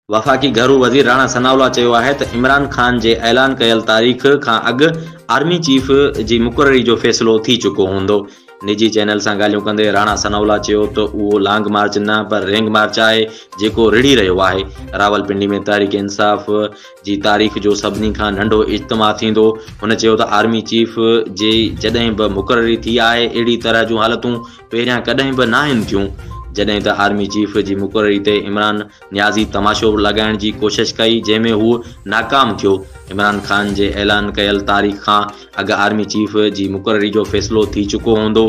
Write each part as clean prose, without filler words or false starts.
वफ़ाक़ी घरू वज़ीर राणा सनाउल्ला चयो आहे त इमरान ख़ान जे ऐलान कयल तारीख़ खां अॻु आर्मी चीफ जी मुक़ररी जो फ़ैसिलो थी चुको हूंदो। निजी चैनल सां ॻाल्हियूं कंदे राणा सनाउल्ला चयो त उहो लॉन्ग मार्च न पर रेंग मार्च आहे जेको रिढ़ी रहियो आहे। रावलपिंडी में तहरीक इंसाफ़ जी तारीख़ जो सभिनी खां नंढो इज्तिमा थींदो। हुन चयो त आर्मी चीफ जी जॾहिं बि मुक़ररी थी आहे अहिड़ी तरह जूं हालतूं पहिरियां कॾहिं बि नाहिनि थियूं। जॾहिं त आर्मी चीफ जी मुक़ररी ते इमरान न्याज़ी तमाशो लॻाइण जी कोशिश कई जंहिंमें हू नाकाम थियो। इमरान ख़ान जे ऐलान कयल तारीख़ खां अॻु आर्मी चीफ जी मुक़ररी जो फ़ैसिलो थी चुको हूंदो।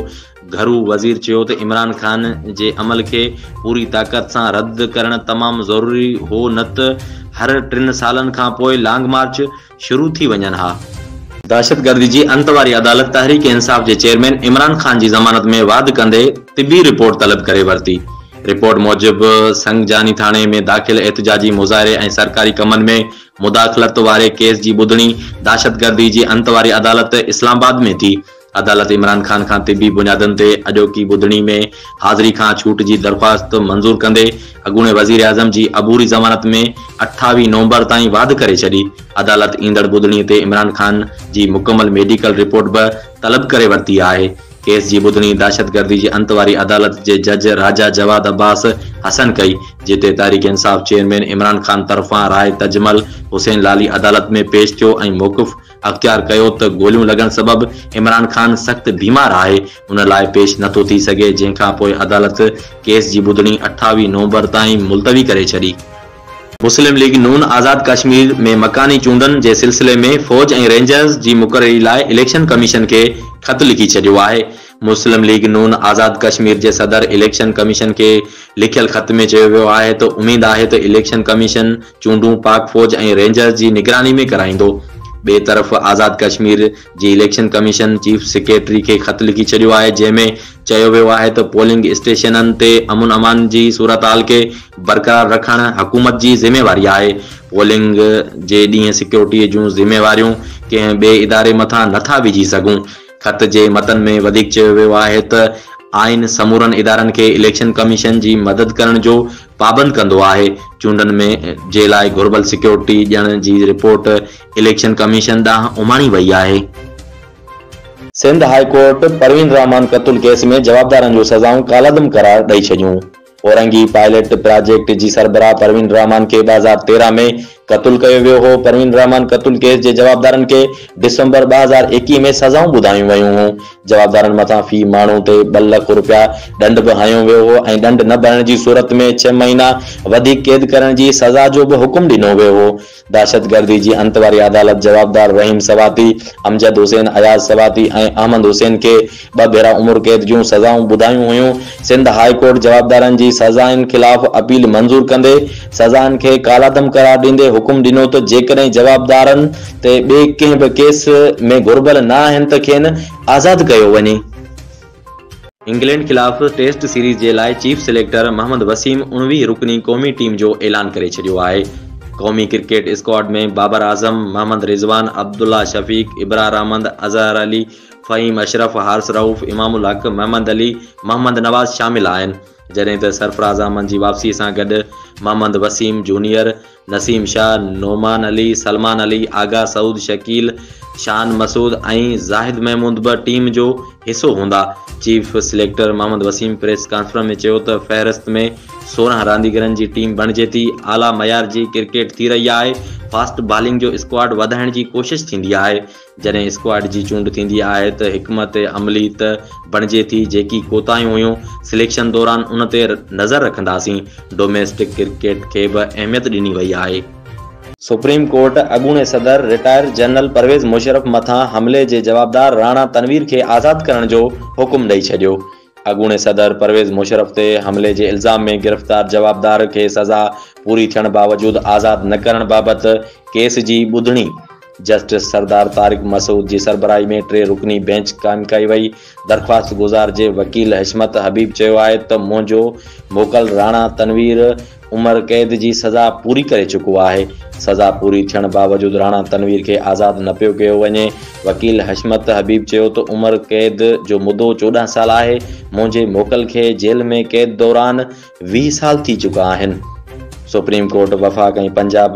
घरू वज़ीर चयो त इमरान ख़ान जे अमल खे पूरी ताक़त सां रद्द करणु तमामु ज़रूरी हो, न त हर 3 सालनि खां पोइ लॉन्ग मार्च शुरू थी वञनि हा। दहशतगर्दी जी अंत वारी अदालत तहरीक इंसाफ़ जे चेयरमैन इमरान ख़ान जी ज़मानत में वाद कंदे तिबी रिपोर्ट तलब करे वरिती। रिपोर्ट मूजिबि संगजानी थाणे में दाख़िल एहतिजाजी मुज़ाहिरे ऐं सरकारी कमनि में मुदाख़लत वारे केस जी ॿुधणी दहशतगर्दी जी अंत वारी अदालत इस्लामाबाद में थी। अदालत इमरान ख़ान खां तिबी बुनियादनि ते अॼोकी ॿुधणी में हाज़िरी खां छूट जी दरख़्वास्त मंज़ूर कंदे अॻूणे वज़ीर आज़म जी अबूरी ज़मानत में 28 नवंबर ताईं वाध करे छॾी। अदालत ईंदड़ ॿुधणीअ ते इमरान ख़ान जी मुकमल मेडिकल रिपोर्ट बि तलब करे वरिती आहे। केस जी ॿुधणी दहशतगर्दी जी अंत वारी अदालत जे जज राजा जवाद अब्बास हसन कई, जिते तहरीक इंसाफ़ चेयरमैन इमरान ख़ान तरफ़ां राय तजमल हुसैन लाली अदालत में पेश थियो ऐं मौक़िफ़ अख़्तियार कयो त गोलियूं लॻण सबबि इमरान ख़ान सख़्त बीमार आहे, उन लाइ पेश नथो थी सघे, जंहिंखां पोइ अदालत केस जी ॿुधणी 28 नवंबर ताईं मुलतवी करे छॾी। मुस्लिम लीग नून आज़ाद कश्मीर में मकानी चूंडनि जे सिलसिले में फ़ौज ऐं रेंजर्स जी मुक़ररी लाइ इलेक्शन कमीशन खे ख़त लिखी छॾियो आहे। मुस्लिम लीग नून आज़ाद कश्मीर जे सदर इलेक्शन कमीशन के लिखियल ख़त में चयो वियो आहे त उमेद आहे त इलेक्शन कमीशन चूंडूं पाक फ़ौज ऐं रेंजर्स जी निगरानी में कराईंदो। ॿिए तरफ़ आज़ाद कश्मीर जी इलेक्शन कमीशन चीफ सेक्रेटरी खे ख़त लिखी छॾियो आहे, जंहिंमें चयो वियो आहे त पोलिंग स्टेशननि ते अमन अमान जी सूरतहाल खे बरक़रार रखणु हुकूमत जी ज़िम्मेवारी आहे। पोलिंग जे ॾींहुं सिक्योरिटीअ जूं ज़िम्मेवारियूं कंहिं ॿिए इदारे मथां नथा विझी सघूं। ख़त जे मतन में वधीक चयो वियो आहे त आइन समूरनि इदारनि खे इलेक्शन कमीशन जी मदद करण जो पाबंद कंदो आहे। चूंडनि में जे लाइ घुर्बल सिक्योरिटी ॾियण जी रिपोर्ट इलेक्शन कमीशन ॾांहुं उमाणी वई आहे। सिंध हाई कोर्ट परवीन रहमान क़त्ल केस में जवाबदारनि जूं सज़ाऊं कालादम करार ॾेई छॾियूं। औरंगी पायलट प्रोजेक्ट जी सरबराह परवीन रहमान खे 2013 में क़त्ल कयो वियो हो। परवीन रहमान क़त्ल केस जे जवाबदारनि खे दिसंबर 2021 में सज़ाऊं ॿुधायूं वयूं हुयूं। जवाबदारनि मथां फी माण्हू ते 2 लख रुपया ॾंड बि हयो वियो हो ऐं ॾंड न भरण जी सूरत में 6 महीना वधीक कैद करण जी सज़ा जो बि हुकुम ॾिनो वियो हो। दहशतगर्दी जी अंत वारी अदालत जवाबदार रहीम सवाती, अमजद हुसैन, अयाज सवाती ऐं अहमद हुसैन खे 2 भेरा उम्र कैद जूं सज़ाऊं ॿुधायूं हुयूं। सिंध हाई कोर्ट जवाबदारनि जी सज़ाउनि ख़िलाफ़ अपील मंज़ूर कंदे सज़ाउनि खे कालादम करार ॾींदे हुकुम ॾिनो त जेकॾहिं जवाबदारनि ते ॿिए कंहिं बि केस में घुर्बल न आहिनि त खेनि आज़ाद कयो वञे। इंग्लैंड खिलाफ़ टेस्ट सीरीज़ जे लाइ चीफ सिलेक्टर मोहम्मद वसीम 19 रुकनी क़ौमी टीम जो ऐलान करे छॾियो आहे। क़ौमी क्रिकेट स्क्वाड में बाबर आज़म, मोहम्मद रिज़वान, अब्दुल्ला शफ़ीक, इब्रार अहमद, अज़हर अली, फ़हीम अशरफ, हारिस रऊफ़, इमामुल हक, मोहम्मद अली, मोहम्मद नवाज़ शामिल आहिनि, जॾहिं त सरफराज़ अहमद जी वापसी सां गॾु मोहम्मद वसीम जूनियर, नसीम शाह, नोमान अली, सलमान अली, आगा सऊद, शकील, शान मसूद ऐं ज़ाहिद महमूद बि टीम जो हिसो हूंदा। Chief selector Mohammad Wasim press conference में चयो त फ़हरिस्त में 16 रांदीगरनि जी टीम बणिजे थी। आला मयार जी क्रिकेट थी रही आहे। फास्ट बॉलिंग जो स्क्वाड वधाइण जी कोशिश थींदी आहे। जॾहिं स्क्वाड जी चूंड थींदी आहे त हिकमत अमली त बणिजे थी। जेकी कोताहियूं हुयूं सिलेक्शन दौरान उन ते नज़र रखंदासीं। डोमेस्टिक क्रिकेट खे बि अहमियत ॾिनी वई आहे। सुप्रीम कोर्ट अॻूणे सदर रिटायर जनरल परवेज़ मुशर्रफ मथां हमले जे जवाबदार राणा तनवीर खे आज़ाद करण जो हुकुम ॾेई छॾियो। अॻूणे सदर परवेज़ मुशर्रफ ते हमले जे इल्ज़ाम में गिरफ़्तार जवाबदार खे सज़ा पूरी थियण बावजूदु आज़ाद न करण बाबति केस जी ॿुधणी जस्टिस सरदार तारिक मसूद जी सरबराही में 3 रुकनी बेंच क़ाइमु कई वई। दरख़्वास्त गुज़ार जे वकील हिशमत हबीब चयो आहे त मुंहिंजो मोकल राणा तनवीर उम्र कैद जी सज़ा पूरी करे चुको आहे। सज़ा पूरी थियण बावजूदु राणा तनवीर खे आज़ाद न पियो कयो वञे। वकील हिशमत हबीब चयो त उम्र कैद जो मुदो 14 साल आहे। मुंहिंजे मोकल खे जेल में कैद दौरान 20 साल थी चुका आहिनि। सुप्रीम कोर्ट वफ़ाक़ ऐं पंजाब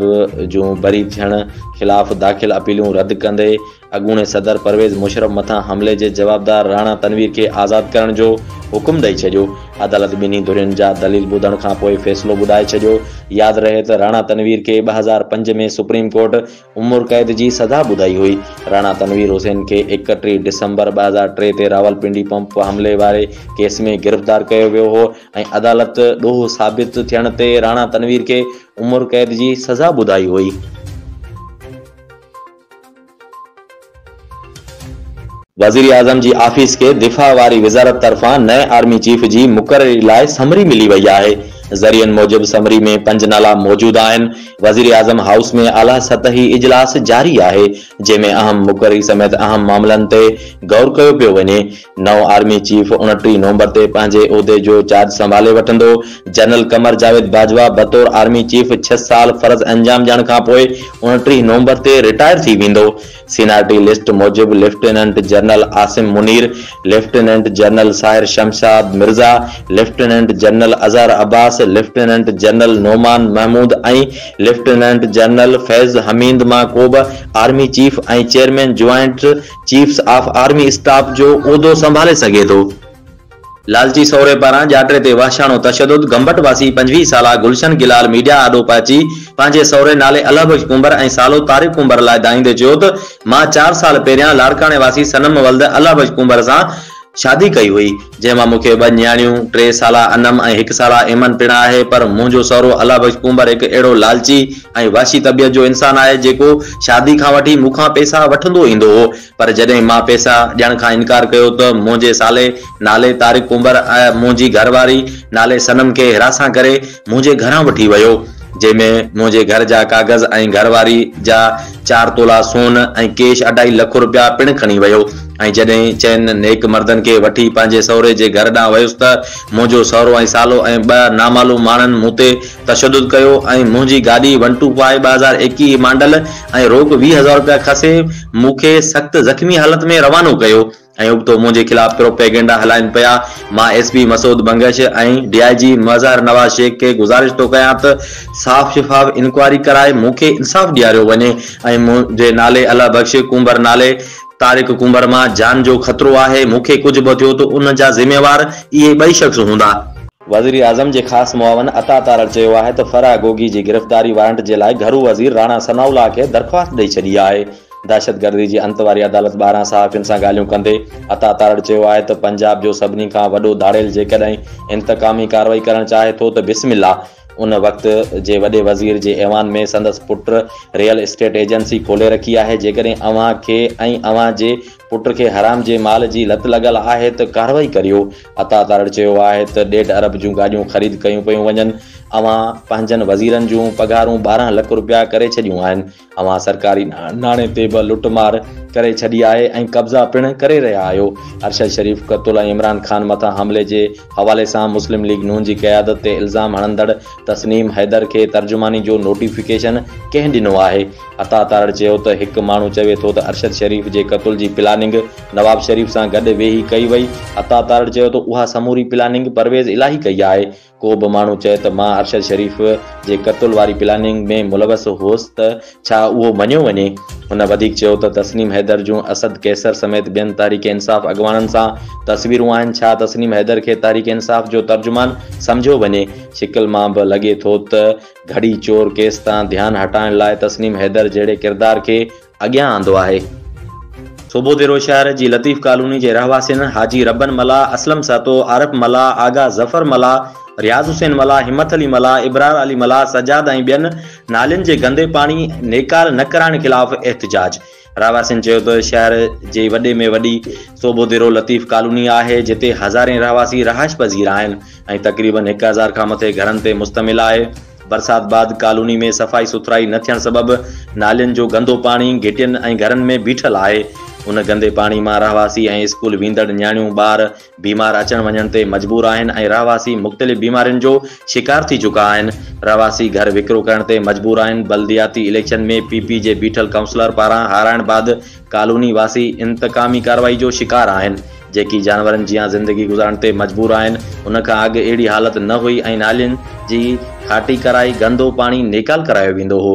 जूं बरी थियण ख़िलाफ़ दाख़िल अपीलूं रद्द कंदे अॻूणे सदर परवेज़ मुशर्रफ मथां हमले जे जवाबदार राणा तनवीर खे आज़ाद करण जो हुकुम ॾेई छॾियो। अदालत ॿिन्ही धुरियुनि जा दलील ॿुधण खां पोइ फ़ैसिलो ॿुधाए छॾियो। यादि रहे त राणा तनवीर खे 2005 में सुप्रीम कोर्ट उमिरि क़ैद जी सज़ा ॿुधाई हुई। राणा तनवीर हुसैन खे 31 डिसंबर 2003 ते रावलपिंडी पंप हमले वारे केस में गिरफ़्तार कयो वियो हो ऐं अदालत ॾोह साबित थियण ते राणा तनवीर खे उमिरि क़ैद जी सज़ा ॿुधाई हुई। वज़ीर आज़म जी ऑफिस के दिफ़ा वारी वज़ारत तरफ़ां नए आर्मी चीफ जी मुक़ररी लाइ समरी मिली वई आहे। ज़रियनि मूजिब समरी में 5 नाला मौजूद आहिनि। वज़ीर आज़म हाउस में आला सतही इजलास जारी आहे जंहिंमें अहम मुक़ररी समेत अहम मामलनि ते गौर कयो पियो वञे। नओं आर्मी चीफ 29 नवंबर ते पंहिंजे उहिदे जो चार्ज संभाले वठंदो। जनरल कमर जावेद बाजवा बतौर आर्मी चीफ 6 साल फर्ज़ अंजाम ॾियण खां पोइ 29 नवंबर ते रिटायर थी वेंदो। सीनियरिटी लिस्ट मूजिब lieutenant general Asim Munir, lieutenant general Sahir Shamshad Mirza, lieutenant general Azhar Abbas, lieutenant general Noman Mahmood ऐं लेफ्टिनेंट जनरल फैज़ हमीद मां को बि आर्मी चीफ ऐं chairman joint chiefs of army staff जो उहिदो संभाले सघे थो। लालची सौरे पारां जाटरे ते वहशाणो तशद्दुद। गंबट वासी 25 साला गुलशन गिलाल मीडिया आॾो पहुची पंहिंजे सौरे नाले अल्लाह बख्श कुंबर ऐं सालो तारिक कुंबर लाइ दाईंदे चयो त मां 4 साल पहिरियां लाड़काणे वासी सनम वल्द अल्लाह बख्श कुंबर सां शादी कई हुई, जंहिंमां मूंखे 2 न्याणियूं 3 साला अनम ऐं 1 साला एमन पिण आहे। पर मुंहिंजो सौरो अल्लाह बख्श कुंबर हिकु अहिड़ो लालची ऐं वाशी तबियत जो इंसान आहे जेको शादी खां वठी मूंखां पैसा वठंदो ईंदो हो। पर जॾहिं मां पैसा ॾियण खां इनकार कयो त मुंहिंजे साले नाले तारिक कुंबर मुंहिंजी घरवारी नाले सनम खे हिरासां करे मुंहिंजे घरां वठी वियो, जंहिंमें मुंहिंजे घर जा कागज़ ऐं घरवारी जा 4 तोला सोन ऐं कैश 2.5 लख रुपया पिण खणी वियो। ऐं जॾहिं चइनि नेक मर्दनि खे वठी पंहिंजे सहुरे जे घर ॾांहुं वियुसि त मुंहिंजो सहुरो ऐं सालो ऐं 2 नामालूम माण्हुनि मूं ते तशद्दुद कयो ऐं मुंहिंजी गाॾी 125 2021 मॉडल ऐं रोक 20,000 रुपया खसे मूंखे सख़्त ज़ख़्मी हालत में रवानो कयो ऐं उबतो मुंहिंजे ख़िलाफ़ प्रोपेगेंडा हलाइनि पिया। मां एसपी मसूद बंगश ऐं डीआईजी मज़हर नवाज़ शेख खे गुज़ारिश थो कयां त साफ़ शिफ़ाफ़ इंक्वायरी कराए मूंखे इंसाफ़ ॾियारियो वञे ऐं मुंहिंजे नाले अल्लाह बख्श कुंबर नाले तारिक कुंबर मां जान जो ख़तरो आहे। मूंखे कुझु बि थियो त उन जा ज़िम्मेवार इहे 2 शख़्स हूंदा। वज़ीर आज़म जे ख़ासि मुआवन अता तारड़ चयो आहे त फराह गोगी जी गिरफ़्तारी वारंट जे लाइ घरू वज़ीर राणा सनाउल्लाह खे दरख़्वास्त ॾेई छॾी आहे। दहशतगर्दी जी अंत वारी अदालत 12 सहाफ़ियुनि सां ॻाल्हियूं कंदे अता तारड़ चयो आहे त पंजाब जो सभिनी खां वॾो धाड़ेल जेकॾहिं इंतकामी कार्रवाई करणु चाहे थो त बिस्मिल्लाह। उन वक़्त जे वॾे वज़ीर जे ऐवान में संदसि पुट रियल एस्टेट एजेंसी खोले रखी आहे। जेकॾहिं अव्हां खे ऐं अव्हां जे पुट खे हराम जे माल जी लत लॻल आहे त कार्रवाई करियो। अता तारड़ चयो आहे त 1.5 अरब जूं गाॾियूं ख़रीद कयूं पियूं वञनि। अव्हां पंहिंजनि वज़ीरनि जूं पघारूं 12 लख रुपया करे छॾियूं आहिनि। अव्हां सरकारी नाणे ते बि लुटमार करे छॾी आहे ऐं कब्ज़ा पिण करे रहिया आहियो। अरशद शरीफ़ क़तल ऐं इमरान ख़ान मथां हमले जे हवाले सां मुस्लिम लीग नून जी क़यादत ते इल्ज़ाम हणंदड़ तस्नीम हैदर खे तर्जुमानी जो नोटिफिकेशन कंहिं ॾिनो आहे। अता तारड़ चयो त हिकु माण्हू चवे थो त अरशद शरीफ़ जे क़तल जी प्लानिंग नवाब शरीफ़ सां गॾु वेही कई वई। अता तारड़ चयो त उहा समूरी प्लानिंग परवेज़ इलाही कई आहे। को बि माण्हू चए त मां अरशद शरीफ़ जे क़तल वारी प्लानिंग में मुलवस हुअसि त छा उहो मञियो वञे। हुन वधीक चयो त तस्नीम हैदर जूं असद कैसर समेत ॿियनि तहरीक इंसाफ़ अॻवाननि सां तस्वीरूं आहिनि। छा तस्नीम हैदर खे तहरीक इंसाफ़ जो तर्जुमान सम्झियो वञे। शिकिल मां बि लॻे थो त घड़ी चोर केस तां ध्यानु हटाइण लाइ तस्नीम हैदर जहिड़े किरदार खे अॻियां आंदो आहे। सोबोदेरो शहर जी लतीफ़ कॉलोनी जे रहवासियुनि हाजी रबन मला, असलम सातो, आरिफ मला, आगा ज़फर मला, रियाज़ हुसैन मला, हिम्मत अली मला, इब्रार अली मला, सजाद ऐं ॿियनि नालियुनि जे गंदे पाणी नेकाल न करण ख़िलाफ़ एहतिजाज। रहवासियुनि चयो त शहर जे वॾे में वॾी सोबोदेरो लतीफ़ कॉलोनी आहे जिते हज़ारें रहवासी रहाइश पज़ीर आहिनि ऐं तक़रीबन 1000 खां मथे घरनि ते मुश्तमिल आहे। बरसात बाद कॉलोनी में सफ़ाई सुथराई न थियण सबबि नालियुनि जो गंदो पाणी घिटियुनि ऐं घरनि में बीठल आहे। उन गंदे पाणी मां रहवासी ऐं स्कूल वेंदड़ न्याणियूं ॿार बीमार अचण वञण ते मजबूर आहिनि ऐं रहवासी मुख़्तलिफ़ बीमारियुनि जो शिकार थी चुका आहिनि। रहवासी घर विकिरो करण ते मजबूर आहिनि। बल्दियाती इलेक्शन में पीपी जे बीठल काउंसलर पारां हाराइण बाद कॉलोनी वासी इंतकामी कार्रवाई जो शिकार आहिनि। जेकी जानवरनि जी ज़िंदगी गुज़ारण ते मजबूर आहिनि। उन खां अॻु अहिड़ी हालत न हुई ऐं नालियुनि जी खाटी कराई गंदो पाणी निकाल करायो वेंदो हो।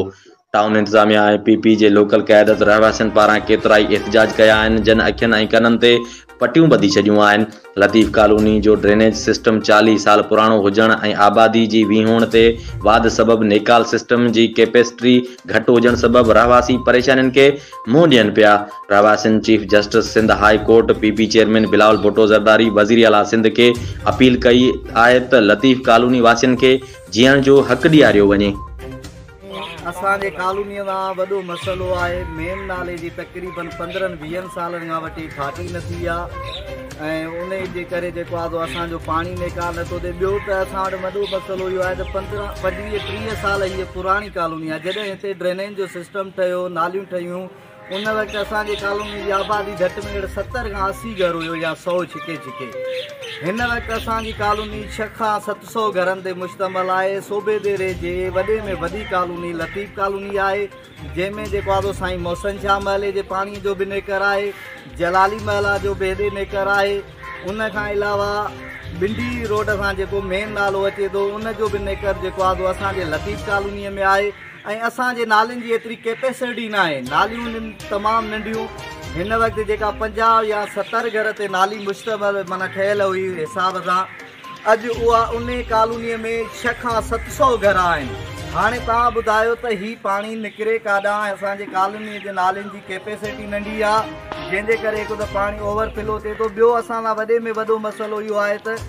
टाउन इंतज़ामिया ऐं पीपी जे लोकल क़यादत रहवासियुनि पारां केतिरा ई एहतजाज कया आहिनि, जिन अखियुनि ऐं कननि ते पटियूं ॿधी छॾियूं आहिनि। लतीफ़ कॉलोनी जो ड्रेनेज सिस्टम 40 साल पुराणो हुजण ऐं आबादी जी वीहोण ते वाध सबबु नेकाल सिस्टम जी कैपेसिटी घटि हुजण सबबु रहवासी परेशानियुनि खे मुंहुं ॾियनि पिया। रहवासियुनि chief justice Sindh high court PP chairman Bilawal Bhutto Zardari वज़ीर आला सिंध खे अपील कई आहे त लतीफ़ कॉलोनी वासियुनि खे जीअण जो हक़ ॾियारियो वञे। असांजे कॉलोनीअ मां वॾो मसइलो आहे मेन नाले जी तक़रीबन 15-20 सालनि खां वठी खाटी न थी आहे ऐं उन जे करे जेको आहे असांजो पाणी निकाल नथो थिए। ॿियो त असां वटि वॾो मसइलो इहो आहे त 15-20-30 साल हीअ पुराणी कॉलोनी आहे। जॾहिं हिते ड्रेनेज जो सिस्टम ठहियो, नालियूं ठहियूं, उन वक़्तु असांजी कॉलोनी जी आबादी घटि में घटि 70 खां 80 घर हुयो या 100 छिके। हिन वक़्तु असांजी कॉलोनी 600 खां 700 घरनि ते मुश्तमिल आहे। सूबे देरे जे वॾे में वॾी कॉलोनी लतीफ़ कॉलोनी आहे, जंहिंमें जेको आहे साईं मोहसिन शाह महले जे पाणीअ जो बि नेकर आहे, जलाली महला जो बि हेॾे नेकर आहे। उन खां अलावा बिंडी रोड सां जेको मेन नालो अचे थो उन जो बि नेकर जेको आहे असांजे लतीफ़ कॉलोनीअ में आहे। ऐं असांजे नालियुनि जी एतिरी कैपेसिटी न आहे, नालियूं तमामु नंढियूं। हिन वक़्तु जेका 50 या 70 घर ते नाली मुश्तमिल माना ठहियल हुई हिसाब सां, अॼु उहा उन कॉलोनीअ में 600 खां 700 घर आहिनि। हाणे तव्हां ॿुधायो त हीउ पाणी निकिरे काॾां? असांजे कॉलोनीअ जे नालियुनि जी कैपेसिटी नंढी आहे, जंहिंजे करे हिकु त पाणी ओवरफ्लो थिए थो। ॿियो असां लाइ वॾे में वॾो मसइलो इहो आहे त